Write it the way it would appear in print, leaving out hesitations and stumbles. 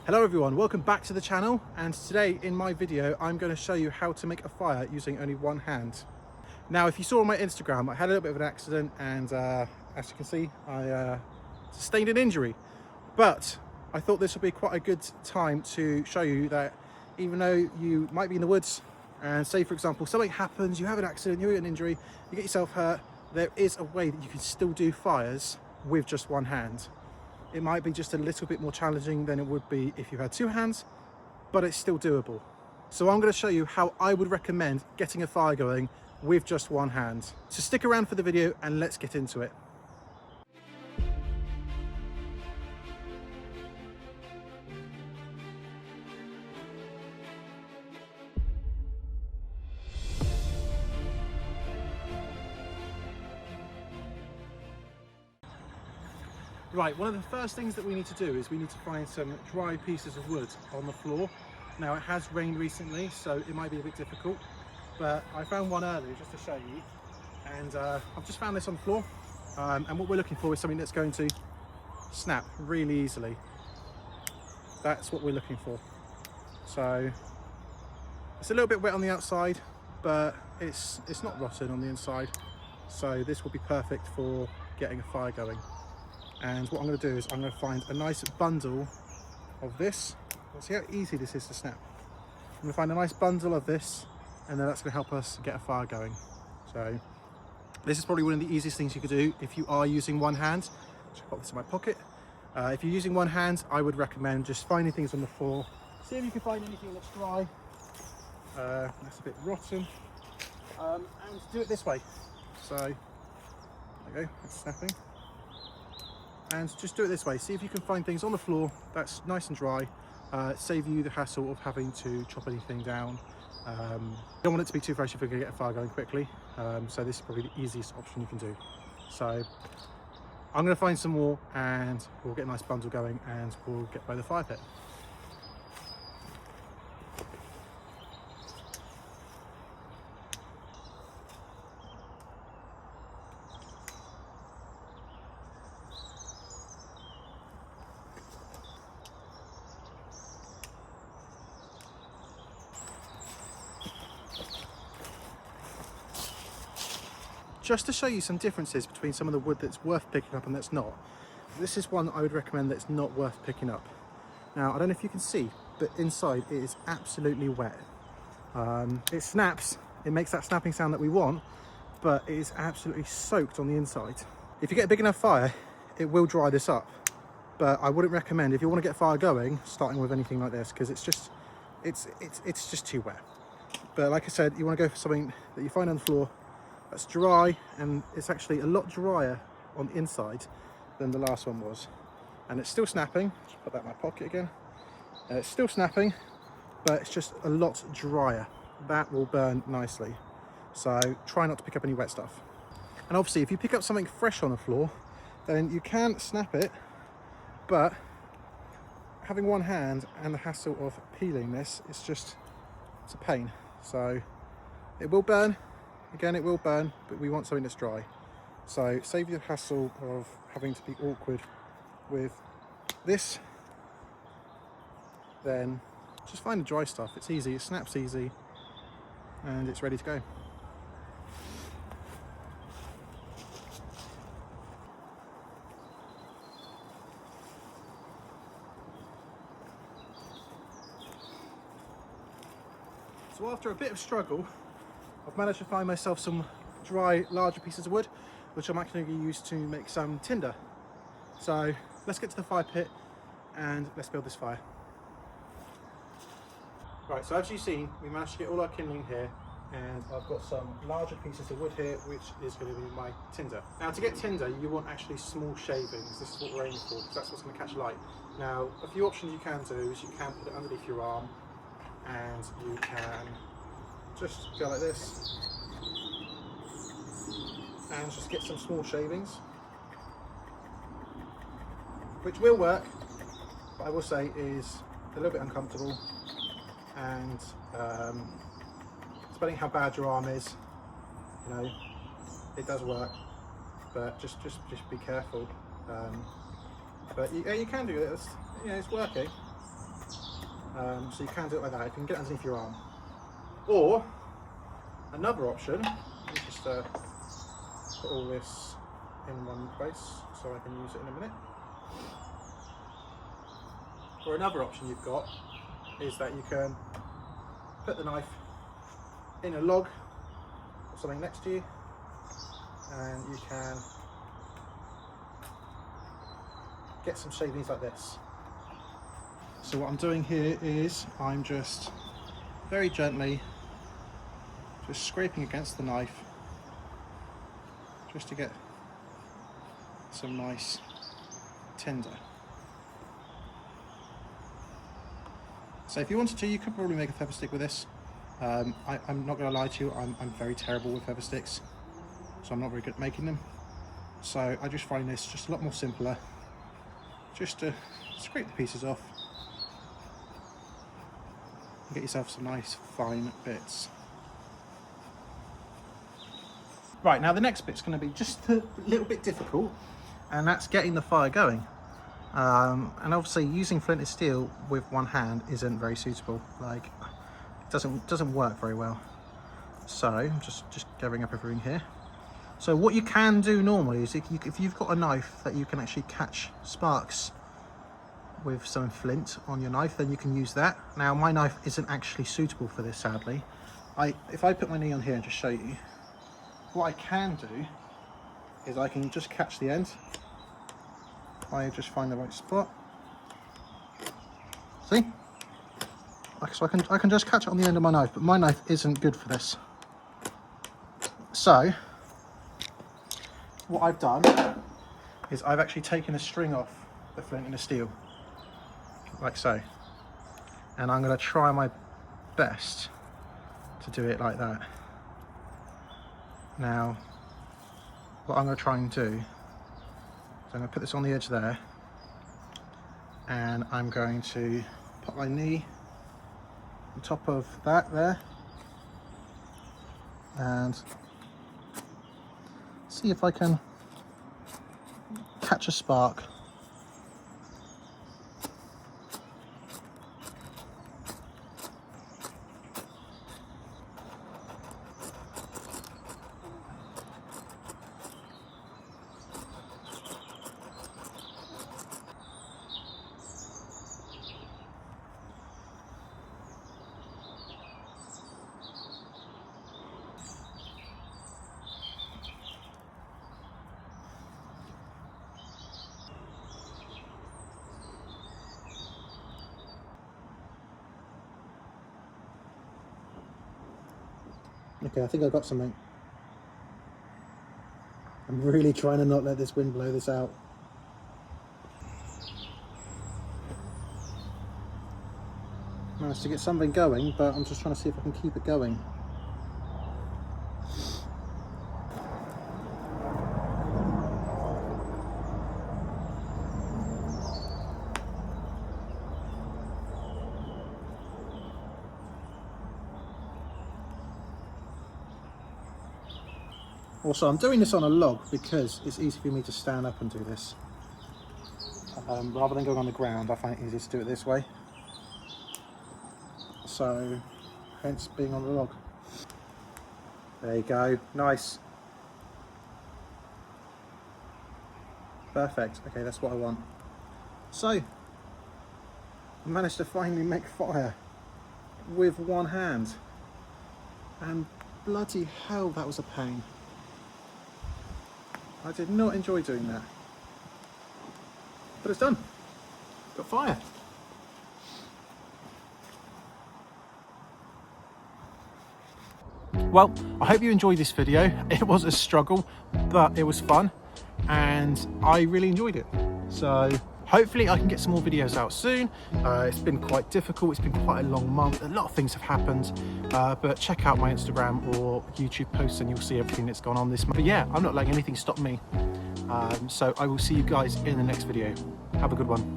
Hello everyone, welcome back to the channel, and today in my video I'm going to show you how to make a fire using only one hand. Now if you saw on my Instagram, I had a little bit of an accident and as you can see I sustained an injury, but I thought this would be quite a good time to show you that even though you might be in the woods and say for example something happens, you have an accident, you get an injury, you get yourself hurt, there is a way that you can still do fires with just one hand. It might be just a little bit more challenging than it would be if you had two hands, but it's still doable. So I'm going to show you how I would recommend getting a fire going with just one hand. So stick around for the video and let's get into it. Right, one of the first things that we need to do is we need to find some dry pieces of wood on the floor. Now it has rained recently, so it might be a bit difficult, but I found one earlier just to show you, and I've just found this on the floor, and what we're looking for is something that's going to snap really easily. That's what we're looking for. So it's a little bit wet on the outside, but it's not rotten on the inside, so this will be perfect for getting a fire going. And what I'm going to do is I'm going to find a nice bundle of this. See how easy this is to snap. I'm going to find a nice bundle of this, and then that's going to help us get a fire going. So this is probably one of the easiest things you could do if you are using one hand. Just pop this in my pocket. If you're using one hand, I would recommend just finding things on the floor. See if you can find anything that's dry. That's a bit rotten. And do it this way. So there you go, it's snapping. And just do it this way. See if you can find things on the floor that's nice and dry. Save you the hassle of having to chop anything down. You don't want it to be too fresh if you're going to get a fire going quickly. So this is probably the easiest option you can do. So I'm going to find some more and we'll get a nice bundle going and we'll get by the fire pit. Just to show you some differences between some of the wood that's worth picking up and that's not, this is one I would recommend that's not worth picking up. Now, I don't know if you can see, but inside it is absolutely wet. It snaps, it makes that snapping sound that we want, but it is absolutely soaked on the inside. If you get a big enough fire, it will dry this up, but I wouldn't recommend, if you want to get a fire going, starting with anything like this, because it's just too wet. But like I said, you want to go for something that you find on the floor that's dry, and it's actually a lot drier on the inside than the last one was. And it's still snapping. Just put that in my pocket again. It's still snapping, but it's just a lot drier. That will burn nicely. So try not to pick up any wet stuff. And obviously if you pick up something fresh on the floor, then you can snap it, but having one hand and the hassle of peeling this, it's a pain. So it will burn. Again, it will burn, but we want something that's dry. So save you the hassle of having to be awkward with this. Then just find the dry stuff. It's easy, it snaps easy, and it's ready to go. So after a bit of struggle, I've managed to find myself some dry, larger pieces of wood, which I'm actually going to use to make some tinder. So let's get to the fire pit and let's build this fire. Right, so as you've seen, we managed to get all our kindling here, and I've got some larger pieces of wood here, which is going to be my tinder. Now to get tinder, you want actually small shavings. This is what we're aiming for, because that's what's going to catch light. Now, a few options you can do is you can put it underneath your arm, and you can just go like this and just get some small shavings, which will work, but I will say is a little bit uncomfortable, and depending how bad your arm is, you know, it does work, but just be careful. But you can do it. It's working. So you can do it like that, you can get it underneath your arm. Or, another option, let me just put all this in one place so I can use it in a minute. Or another option you've got is that you can put the knife in a log or something next to you, and you can get some shavings like this. So what I'm doing here is I'm just very gently just scraping against the knife just to get some nice tinder. So if you wanted to, you could probably make a feather stick with this. I'm not going to lie to you, I'm very terrible with feather sticks, so I'm not very good at making them. So I just find this just a lot more simpler, just to scrape the pieces off and get yourself some nice fine bits. Right, now the next bit's going to be just a little bit difficult, and that's getting the fire going. And obviously using flinted steel with one hand isn't very suitable. Like, it doesn't work very well. So I'm just gathering up everything here. So what you can do normally is if you've got a knife that you can actually catch sparks with some flint on your knife, then you can use that. Now my knife isn't actually suitable for this, sadly. If I put my knee on here and just show you, what I can do is I can just catch the end. I just find the right spot. See? So I can just catch it on the end of my knife, but my knife isn't good for this. So what I've done is I've actually taken a string off the flint and the steel, like so. And I'm going to try my best to do it like that. Now, what I'm going to try and do, so I'm going to put this on the edge there, and I'm going to put my knee on top of that there, and see if I can catch a spark. Okay, I think I got something. I'm really trying to not let this wind blow this out. Managed to get something going, but I'm just trying to see if I can keep it going. Also, I'm doing this on a log because it's easy for me to stand up and do this. Rather than going on the ground, I find it easier to do it this way. So, hence being on the log. There you go, nice. Perfect, okay, that's what I want. So, I managed to finally make fire with one hand. And bloody hell, that was a pain. I did not enjoy doing that. But it's done. Got fire. Well, I hope you enjoyed this video. It was a struggle, but it was fun and I really enjoyed it. So hopefully I can get some more videos out soon. It's been quite difficult. It's been quite a long month. A lot of things have happened, but check out my Instagram or YouTube posts and you'll see everything that's gone on this month. But yeah, I'm not letting anything stop me. So I will see you guys in the next video. Have a good one.